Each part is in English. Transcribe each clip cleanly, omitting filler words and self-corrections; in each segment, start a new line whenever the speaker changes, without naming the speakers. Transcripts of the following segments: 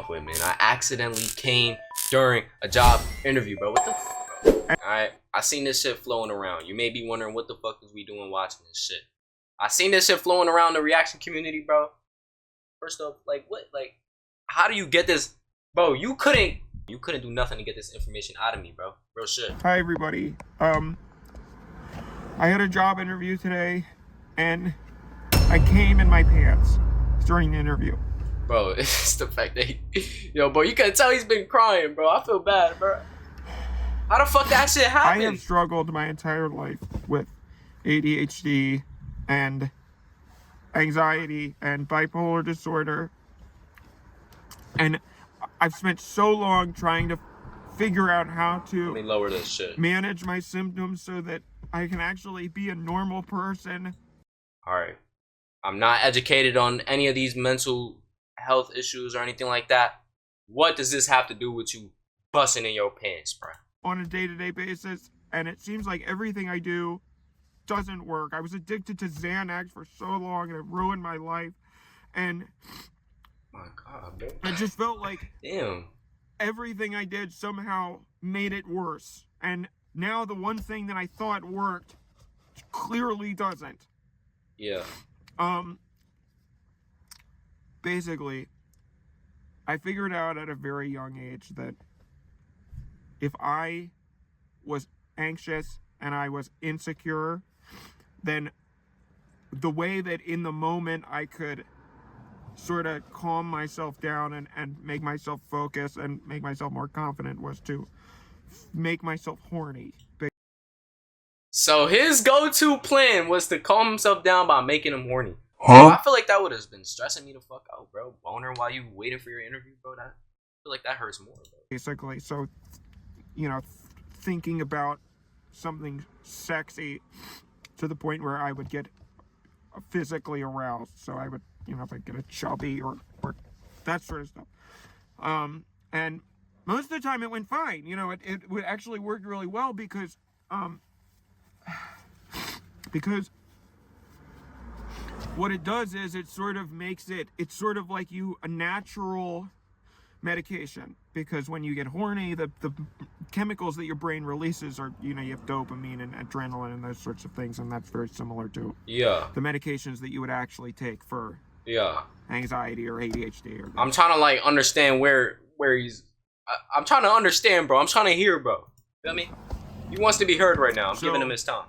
off with, man. I accidentally came during a job interview, bro. What the fuck, bro? Alright, I seen this shit flowing around. You may be wondering what the fuck is we doing watching this shit. I seen this shit flowing around the reaction community, bro. First off, like, what? Like, how do you get this? Bro, you couldn't do nothing to get this information out of me, bro. Real shit.
Hi, everybody. I had a job interview today, and I came in my pants during the interview.
Bro, it's the fact that yo, bro, you can tell he's been crying, bro. I feel bad, bro. How the fuck that shit happened?
I have struggled my entire life with ADHD and anxiety and bipolar disorder. And I've spent so long trying to figure out how to
Let me lower this shit.
manage my symptoms so that I can actually be a normal person.
Alright. I'm not educated on any of these mental health issues or anything like that. What does this have to do with you busting in your pants, bro?
On a day-to-day basis, and it seems like everything I do doesn't work. I was addicted to Xanax for so long, and it ruined my life. And
My God, bro.
I just felt like
Damn.
everything I did somehow made it worse. And now the one thing that I thought worked clearly doesn't.
Yeah.
Basically, I figured out at a very young age that if I was anxious and I was insecure, then the way that in the moment I could sort of calm myself down and make myself focus and make myself more confident was to make myself horny.
So his go-to plan was to calm himself down by making him horny.
Huh?
I feel like that would have been stressing me the fuck out, bro. Boner while you waiting for your interview, bro. I feel like that hurts more, bro.
Basically, so, you know, thinking about something sexy to the point where I would get physically aroused. So I would, you know, if I get a chubby or that sort of stuff. And most of the time it went fine. You know, it would actually work really well because what it does is it sort of makes it's sort of like a natural medication, because when you get horny, the chemicals that your brain releases are, you know, you have dopamine and adrenaline and those sorts of things, and that's very similar to the medications that you would actually take for anxiety or ADHD. Or
I'm trying to like understand where he's. I'm trying to understand, bro. I'm trying to hear, bro. Feel me? He wants to be heard right now. I'm giving him his time.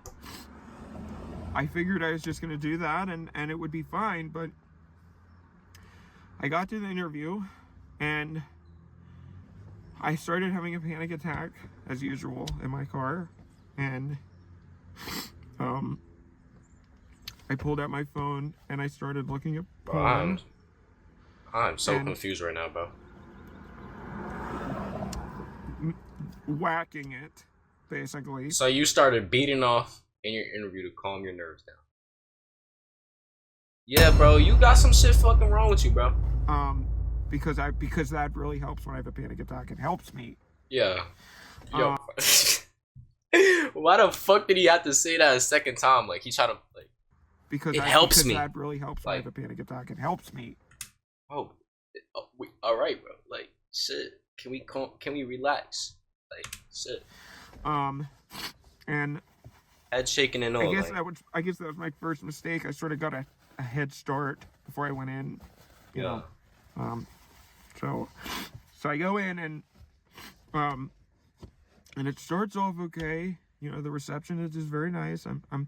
I figured I was just gonna do that and it would be fine, but I got to the interview and I started having a panic attack as usual in my car, and I pulled out my phone and I started looking at porn.
I'm so confused right now, bro.
Whacking it, basically.
So you started beating off in your interview to calm your nerves down. Yeah, bro, you got some shit fucking wrong with you, bro.
Because that really helps when I have a panic attack. It helps me.
Yeah. Yo. Why the fuck did he have to say that a second time? Like, he tried to, like...
Because
helps me.
That really helps when I have a panic attack. It helps me.
Oh, alright, bro. Like, shit. Can we relax? Like, shit.
And...
Head shaking and all.
I guess that was my first mistake. I sort of got a head start before I went in. You know. So I go in and it starts off okay. You know, the reception is just very nice. I'm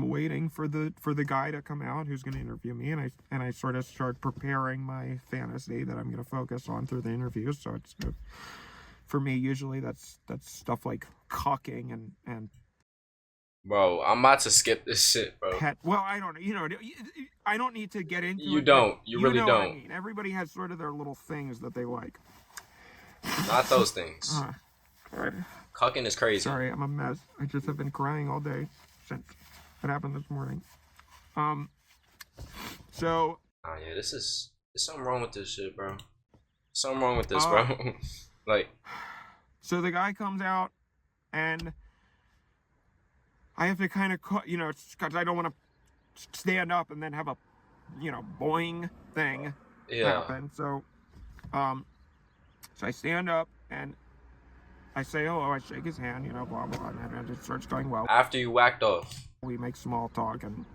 waiting for the guy to come out who's going to interview me, and I sort of start preparing my fantasy that I'm going to focus on through the interview. So it's for me, usually that's stuff like cucking and
Bro, I'm about to skip this shit, bro.
Well, I don't know. You know, I don't need to get into it.
You don't. You really
know
don't.
What I mean. Everybody has sort of their little things that they like.
Not those things.
Right.
Cucking is crazy.
Sorry, I'm a mess. I just have been crying all day since it happened this morning. So.
Oh yeah, there's something wrong with this shit, bro. Something wrong with this, bro. Like.
So the guy comes out, and I have to kind of, you know, because I don't want to stand up and then have a, you know, boing thing happen. So So I stand up and I say hello, I shake his hand, you know, blah, blah, and it starts going well.
After you whacked off.
We make small talk and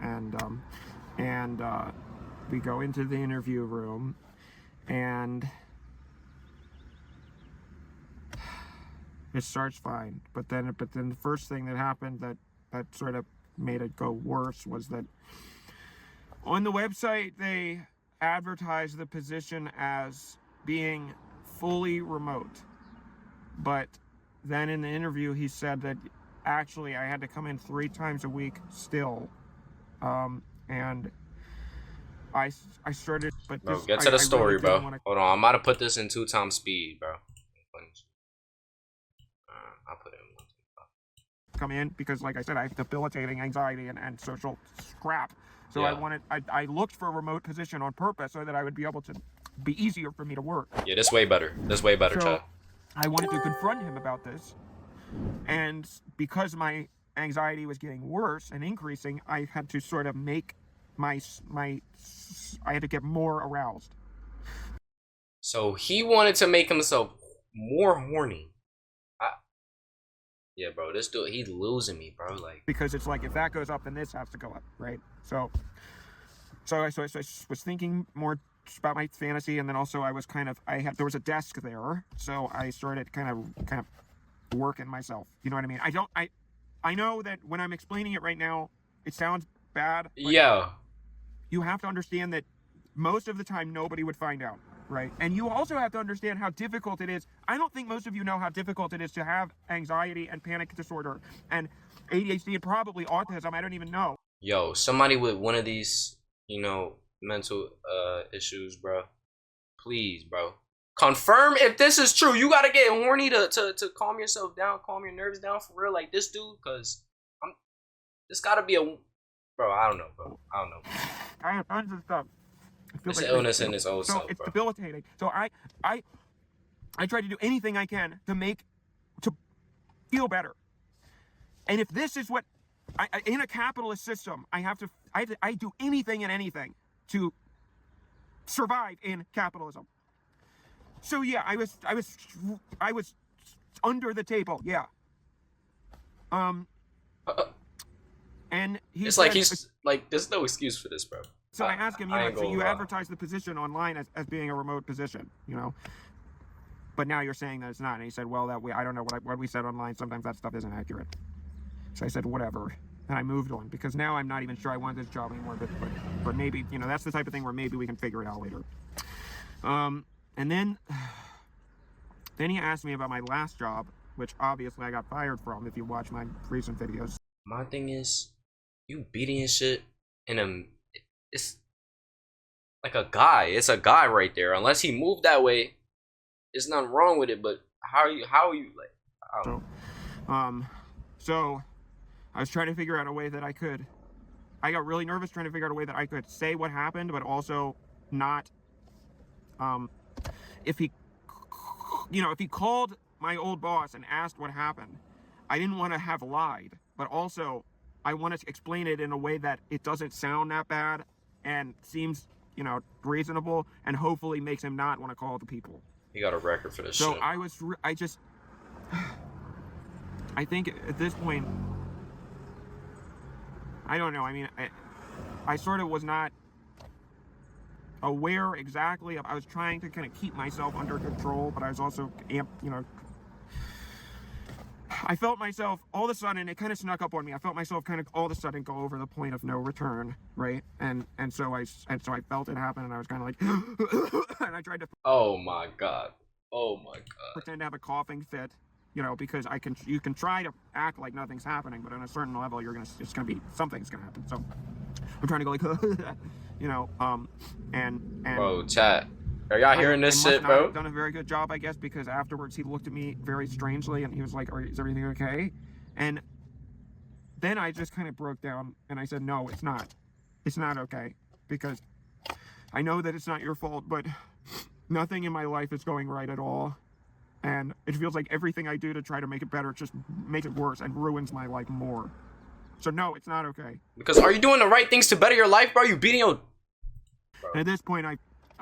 we go into the interview room and it starts fine. But then the first thing that happened that sort of made it go worse was that on the website they advertised the position as being fully remote. But then in the interview he said that actually I had to come in 3 times a week still. And I started, but
Bro,
this,
get to the story,
really
bro. Hold on, I'm about to put this in 2 times speed, bro. I'll put it in 1.
Come in because, like I said, I have debilitating anxiety and social crap. So
Yeah.
I looked for a remote position on purpose so that I would be able to be easier for me to work.
Yeah, this way better. This way better,
So
chat.
I wanted to confront him about this, and because my anxiety was getting worse and increasing, I had to sort of make I had to get more aroused.
So he wanted to make himself more horny. Yeah, bro, this dude, he's losing me, bro. Like,
because it's like if that goes up, then this has to go up, right? So I was thinking more about my fantasy, and then also I was there was a desk there, so I started kind of working myself. You know what I mean? I know that when I'm explaining it right now, it sounds bad. But
yeah.
you have to understand that most of the time nobody would find out, right? And you also have to understand how difficult it is. I don't think most of you know how difficult it is to have anxiety and panic disorder and ADHD and probably autism. I don't even know.
Yo, somebody with one of these, you know, mental issues, bro. Please, bro. Confirm if this is true. You gotta get horny to calm yourself down, calm your nerves down for real, like this dude, cause this gotta be a, bro. I don't know, bro. I don't know.
I have tons of stuff.
It's an illness in its own
so
self,
it's
bro.
debilitating. So I try to do anything I can to feel better. And if this is what in a capitalist system, I do anything and anything to survive in capitalism. So yeah, I was under the table, yeah. And
it's like he's like, there's no excuse for this, bro.
So I asked him, you know, so you advertise the position online as being a remote position, you know, but now you're saying that it's not. And he said, well, I don't know what we said online. Sometimes that stuff isn't accurate. So I said, whatever. And I moved on because now I'm not even sure I want this job anymore. But maybe, you know, that's the type of thing where maybe we can figure it out later. And then he asked me about my last job, which obviously I got fired from if you watch my recent videos.
My thing is, you beating and shit in it's like a guy. It's a guy right there. Unless he moved that way, there's nothing wrong with it. But how are you like? I don't know.
So I was trying to figure out a way that I got really nervous trying to figure out a way that I could say what happened, but also not, if he called my old boss and asked what happened, I didn't want to have lied, but also I wanted to explain it in a way that it doesn't sound that bad and seems, you know, reasonable, and hopefully makes him not want to call the people.
You got a record for this
so
shit.
I think at this point, I don't know. I mean, I sort of was not aware exactly. I was trying to kind of keep myself under control, but I was also I felt myself all of a sudden, it kind of snuck up on me. I felt myself kind of all of a sudden go over the point of no return, right? And so I felt it happen, and I was kind of like, and I tried to.
Oh my god.
Pretend to have a coughing fit, you know, because you can try to act like nothing's happening, but on a certain level, something's gonna happen. So I'm trying to go like, you know, and.
Bro, chat. Are y'all hearing this shit, bro?
I've done a very good job, I guess, because afterwards he looked at me very strangely and he was like, is everything okay? And then I just kind of broke down and I said, no, it's not. It's not okay, because I know that it's not your fault, but nothing in my life is going right at all. And it feels like everything I do to try to make it better just makes it worse and ruins my life more. So no, it's not okay.
Because are you doing the right things to better your life, bro? You beating your...
And at this point,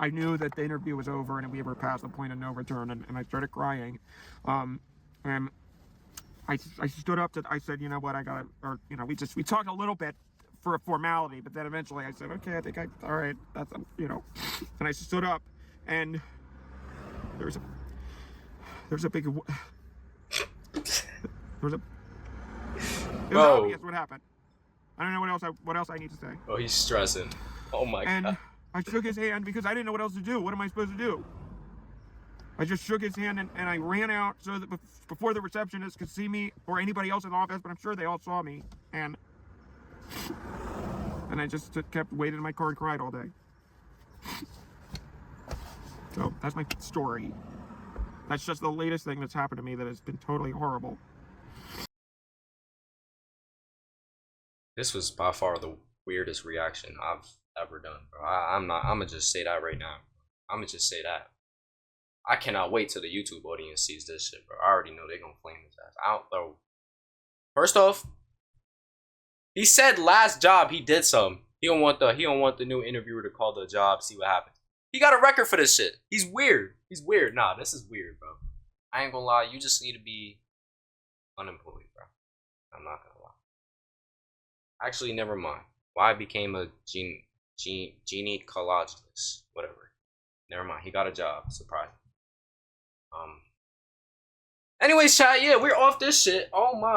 I knew that the interview was over and we were past the point of no return, and I started crying. And I stood up I said, you know what, I gotta, or, you know, we talked a little bit for a formality, but then eventually I said, okay, all right, that's, you know, and I stood up, and there's a big, it was obvious what happened. I don't know what else I need to say.
Oh, he's stressing. Oh my God.
I shook his hand because I didn't know what else to do. What am I supposed to do? I just shook his hand, and I ran out so that before the receptionist could see me or anybody else in the office, but I'm sure they all saw me. And I just kept waiting in my car and cried all day. So that's my story. That's just the latest thing that's happened to me that has been totally horrible.
This was by far the weirdest reaction I've ever done, bro. I'm gonna just say that right now. I'm gonna just say that. I cannot wait till the YouTube audience sees this shit, bro. I already know they're gonna flame his ass. I don't know. First off, he said last job he did something. He don't want the new interviewer to call the job, see what happens. He got a record for this shit. He's weird. He's weird. Nah, this is weird, bro. I ain't gonna lie. You just need to be unemployed, bro. I'm not gonna lie. Actually, never mind. Why I became a gynecologist, whatever. Never mind. He got a job. Surprising. Anyways, chat. Yeah, we're off this shit. Oh my.